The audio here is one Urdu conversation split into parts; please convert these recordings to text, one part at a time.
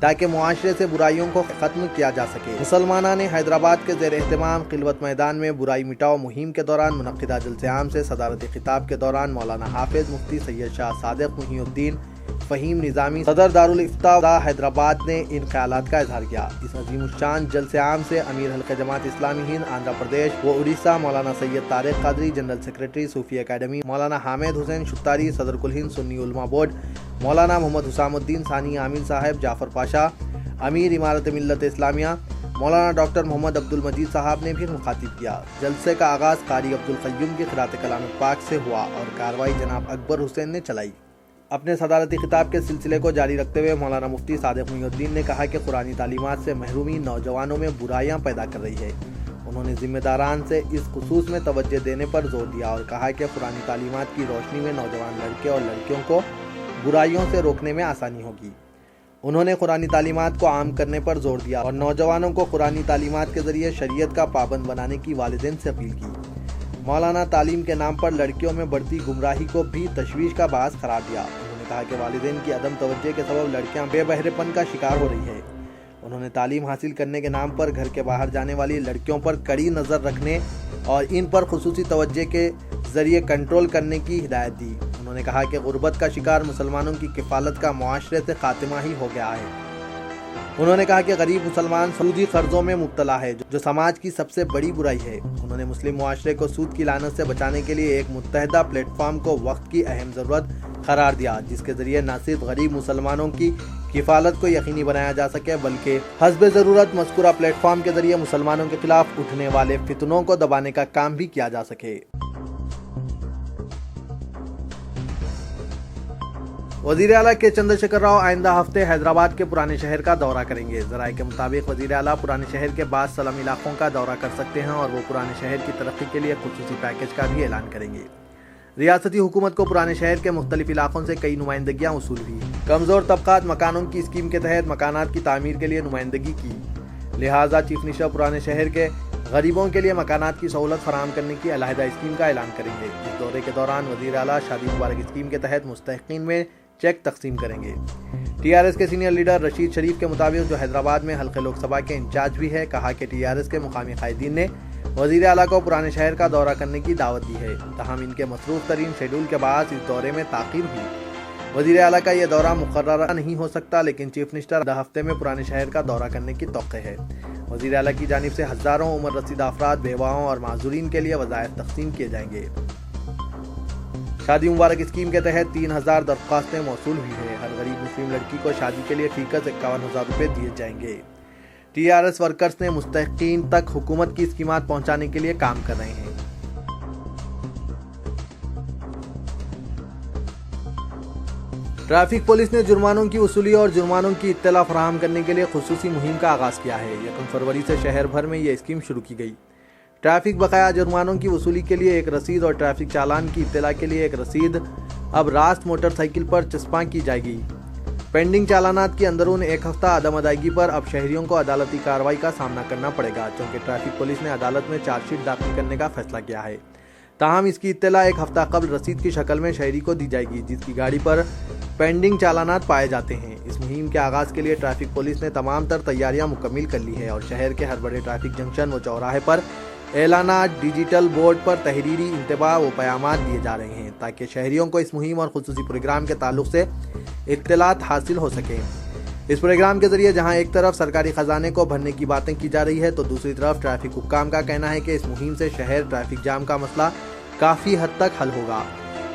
تاکہ معاشرے سے برائیوں کو ختم کیا جا سکے۔ مسلمانان حیدرآباد کے زیر اہتمام خلوت میدان میں برائی مٹاؤ مہم کے دوران منعقدہ جلسے عام سے صدارتی خطاب کے دوران مولانا حافظ مفتی سید شاہ صادق محی الدین فہیم نظامی صدر دارالافتاء حیدرآباد نے ان خیالات کا اظہار کیا۔ اس عظیم الشان جلسے عام سے امیر حلقہ جماعت اسلامی ہند آندھرا پردیش و اڑیسہ مولانا سید طارق قادری، جنرل سیکریٹری صوفی اکیڈمی مولانا حامد حسین شتاری، صدر کل ہند سنی علماء بورڈ مولانا محمد حسام الدین ثانی عامل صاحب، جعفر پاشا امیر امارت ملت اسلامیہ مولانا ڈاکٹر محمد عبد المجید صاحب نے بھی مخاطب کیا۔ جلسے کا آغاز قاری عبد القیوم کی قرأت کلام پاک سے ہوا اور کارروائی جناب اکبر حسین نے چلائی۔ اپنے صدارتی خطاب کے سلسلے کو جاری رکھتے ہوئے مولانا مفتی صادق محی الدین نے کہا کہ قرآنی تعلیمات سے محرومی نوجوانوں میں برائیاں پیدا کر رہی ہے۔ انہوں نے ذمہ داران سے اس خصوص میں توجہ دینے پر زور دیا اور کہا کہ قرآنی تعلیمات کی روشنی میں نوجوان لڑکے اور لڑکیوں کو برائیوں سے روکنے میں آسانی ہوگی۔ انہوں نے قرآنی تعلیمات کو عام کرنے پر زور دیا اور نوجوانوں کو قرآنی تعلیمات کے ذریعے شریعت کا پابند بنانے کی والدین سے اپیل کی۔ مولانا تعلیم کے نام پر لڑکیوں میں بڑھتی گمراہی کو بھی تشویش کا باعث قرار دیا۔ انہوں نے کہا کہ والدین کی عدم توجہ کے سبب لڑکیاں بے بہرے پن کا شکار ہو رہی ہے۔ انہوں نے تعلیم حاصل کرنے کے نام پر گھر کے باہر جانے والی لڑکیوں پر کڑی نظر رکھنے اور ان پر خصوصی توجہ کے ذریعے کنٹرول کرنے کی ہدایت دی۔ انہوں نے کہا کہ غربت کا شکار مسلمانوں کی کفالت کا معاشرے سے خاتمہ ہی ہو گیا ہے۔ انہوں نے کہا کہ غریب مسلمان سودی قرضوں میں مبتلا ہے جو سماج کی سب سے بڑی برائی ہے۔ انہوں نے مسلم معاشرے کو سود کی لعنت سے بچانے کے لیے ایک متحدہ پلیٹ فارم کو وقت کی اہم ضرورت قرار دیا، جس کے ذریعے نہ صرف غریب مسلمانوں کی کفالت کو یقینی بنایا جا سکے بلکہ حسب ضرورت مذکورہ پلیٹ فارم کے ذریعے مسلمانوں کے خلاف اٹھنے والے فتنوں کو دبانے کا کام بھی کیا جا سکے۔ وزیر اعلیٰ کے چندر شیکھر راؤ آئندہ ہفتے حیدرآباد کے پرانے شہر کا دورہ کریں گے۔ ذرائع کے مطابق وزیر اعلیٰ پرانے شہر کے بعض سلم علاقوں کا دورہ کر سکتے ہیں اور وہ پرانے شہر کی ترقی کے لیے خصوصی پیکیج کا بھی اعلان کریں گے۔ ریاستی حکومت کو پرانے شہر کے مختلف علاقوں سے کئی نمائندگیاں وصول ہوئی۔ کمزور طبقات مکانوں کی اسکیم کے تحت مکانات کی تعمیر کے لیے نمائندگی کی، لہٰذا چیف منسٹر پرانے شہر کے غریبوں کے لیے مکانات کی سہولت فراہم کرنے کی علیحدہ اسکیم کا اعلان کریں گے۔ اس دورے کے دوران وزیر اعلیٰ شادی مبارک اسکیم کے تحت مستحقین میں چیک تقسیم کریں گے۔ ٹی آر ایس کے سینئر لیڈر رشید شریف کے مطابق، جو حیدرآباد میں حلقہ لوک سبھا کے انچارج بھی ہے، کہا کہ ٹی آر ایس کے مقامی قائدین نے وزیر اعلیٰ کو پرانے شہر کا دورہ کرنے کی دعوت دی ہے، تاہم ان کے مصروف ترین شیڈول کے باعث اس دورے میں تاخیر ہوئی۔ وزیر اعلیٰ کا یہ دورہ مقررہ نہیں ہو سکتا، لیکن چیف منسٹر آئندہ ہفتے میں پرانے شہر کا دورہ کرنے کی توقع ہے۔ وزیر اعلیٰ کی جانب سے ہزاروں عمر رسیدہ افراد، بیواؤں اور معذورین کے لیے وظائف تقسیم کیے جائیں گے۔ شادی مبارک اسکیم کے تحت 3000 درخواستیں موصول ہوئی ہیں۔ ہر غریب مسلم لڑکی کو شادی کے لیے فیکس 51,000 روپے دیے جائیں گے۔ ٹی آر ایس ورکرز نے مستحقین تک حکومت کی اسکیمات پہنچانے کے لیے کام کر رہے ہیں۔ ٹریفک پولیس نے جرمانوں کی وصولی اور جرمانوں کی اطلاع فراہم کرنے کے لیے خصوصی مہم کا آغاز کیا ہے۔ 1 فروری سے شہر بھر میں یہ اسکیم شروع کی گئی۔ ٹریفک بقایا جرمانوں کی وصولی کے لیے ایک رسید اور ٹریفک چالان کی اطلاع کے لیے ایک رسید اب راست موٹر سائیکل پر چسپاں کی جائے گی۔ پینڈنگ چالانات کی اندرون 1 ہفتہ عدم ادائیگی پر اب شہریوں کو عدالتی کارروائی کا سامنا کرنا پڑے گا، چونکہ ٹریفک پولیس نے عدالت میں چارج شیٹ داخل کرنے کا فیصلہ کیا ہے۔ تاہم اس کی اطلاع 1 ہفتہ قبل رسید کی شکل میں شہری کو دی جائے گی جس کی گاڑی پر پینڈنگ چالانات پائے جاتے ہیں۔ اس مہم کے آغاز کے لیے ٹریفک پولیس نے تمام تر تیاریاں مکمل کر لی ہے اور شہر کے ہر بڑے ٹریفک جنکشن و چوراہے پر اعلانات، ڈیجیٹل بورڈ پر تحریری انتباہ و پیامات دیے جا رہے ہیں تاکہ شہریوں کو اس مہم اور خصوصی پروگرام کے تعلق سے اطلاعات حاصل ہو سکیں۔ اس پروگرام کے ذریعے جہاں ایک طرف سرکاری خزانے کو بھرنے کی باتیں کی جا رہی ہے تو دوسری طرف ٹریفک حکام کا کہنا ہے کہ اس مہم سے شہر ٹریفک جام کا مسئلہ کافی حد تک حل ہوگا،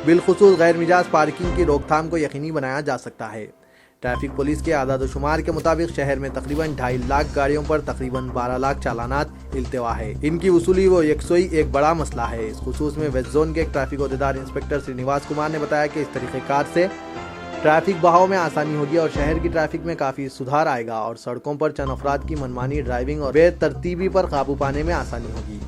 بالخصوص غیر مجاز پارکنگ کی روک تھام کو یقینی بنایا جا سکتا ہے۔ ٹریفک پولیس کے اعداد و شمار کے مطابق شہر میں تقریباً 2.5 لاکھ گاڑیوں پر تقریباً 12 لاکھ چالانات التوا ہے۔ ان کی وصولی و یکسوئی ایک بڑا مسئلہ ہے۔ اس خصوص میں ویسٹ زون کے ایک ٹریفک عہدیدار انسپکٹر سرینواس کمار نے بتایا کہ اس طریقہ کار سے ٹریفک بہاؤ میں آسانی ہوگی اور شہر کی ٹریفک میں کافی سدھار آئے گا اور سڑکوں پر چند افراد کی منمانی ڈرائیونگ اور بے ترتیبی پر قابو پانے میں آسانی ہوگی۔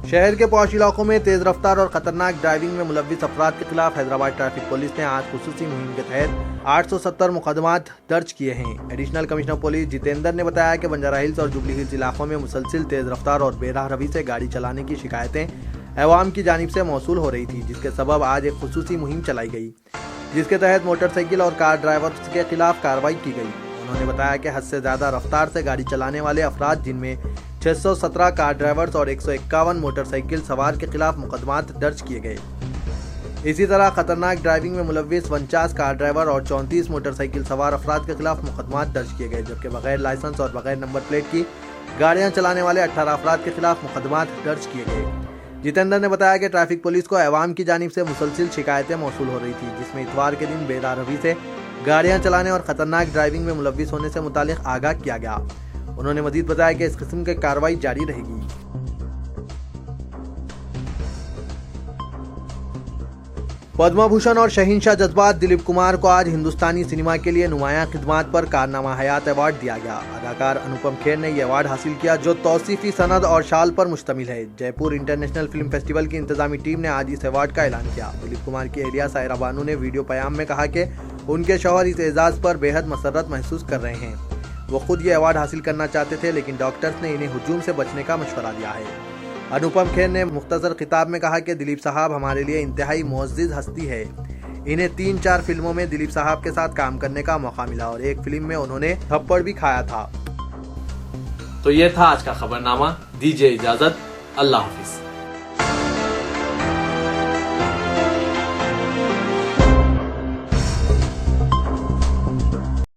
شہر کے پوش علاقوں میں تیز رفتار اور خطرناک ڈرائیونگ میں ملوث افراد کے خلاف حیدرآباد ٹریفک پولیس نے آج خصوصی مہم کے تحت 870 مقدمات درج کیے ہیں۔ ایڈیشنل کمشنر پولیس جتیندر نے بتایا کہ بنجارہ ہلز اور جوبلی ہلز علاقوں میں مسلسل تیز رفتار اور بے راہ روی سے گاڑی چلانے کی شکایتیں عوام کی جانب سے موصول ہو رہی تھی، جس کے سبب آج ایک خصوصی مہم چلائی گئی۔ جس کے تحت موٹر سائیکل اور کار ڈرائیورز کے خلاف کارروائی کی گئی۔ انہوں نے بتایا کہ حد سے زیادہ رفتار سے گاڑی چلانے والے افراد جن میں 617 کار ڈرائیورز اور 151 موٹر سائیکل سوار کے خلاف مقدمات درج کیے گئے۔ اسی طرح خطرناک ڈرائیونگ میں ملوث 49 کار ڈرائیور اور 34 موٹر سائیکل سوار افراد کے خلاف مقدمات درج کیے گئے، جبکہ بغیر لائسنس اور بغیر نمبر پلیٹ کی گاڑیاں چلانے والے 18 افراد کے خلاف مقدمات درج کیے گئے۔ جتیندر نے بتایا کہ ٹریفک پولیس کو عوام کی جانب سے مسلسل شکایتیں موصول ہو رہی تھی، جس میں اتوار کے دن بے داروی سے گاڑیاں چلانے اور خطرناک ڈرائیونگ میں ملوث ہونے سے متعلق آگاہ کیا گیا۔ انہوں نے مزید بتایا کہ اس قسم کی کارروائی جاری رہے گی۔ پدم بھوشن اور شہنشاہ جذبات دلیپ کمار کو آج ہندوستانی سینما کے لیے نمایاں خدمات پر کارنامہ حیات ایوارڈ دیا گیا۔ اداکار انوپم کھیر نے یہ ایوارڈ حاصل کیا جو توصیفی سند اور شال پر مشتمل ہے۔ جے پور انٹرنیشنل فلم فیسٹیول کی انتظامی ٹیم نے آج اس ایوارڈ کا اعلان کیا۔ دلیپ کمار کی اہلیہ سائرہ بانو نے ویڈیو پیام میں کہا کہ ان کے شوہر اس اعزاز پر بے حد مسرت محسوس کر رہے ہیں۔ وہ خود یہ ایوارڈ حاصل کرنا چاہتے تھے لیکن ڈاکٹرز نے انہیں ہجوم سے بچنے کا مشورہ دیا ہے۔ انوپم کھیر نے مختصر خطاب میں کہا کہ دلیپ صاحب ہمارے لیے انتہائی معزز ہستی ہے۔ انہیں 3-4 فلموں میں دلیپ صاحب کے ساتھ کام کرنے کا موقع ملا اور ایک فلم میں انہوں نے تھپڑ بھی کھایا تھا۔ تو یہ تھا آج کا خبرنامہ۔ دیجیے اجازت، اللہ حافظ۔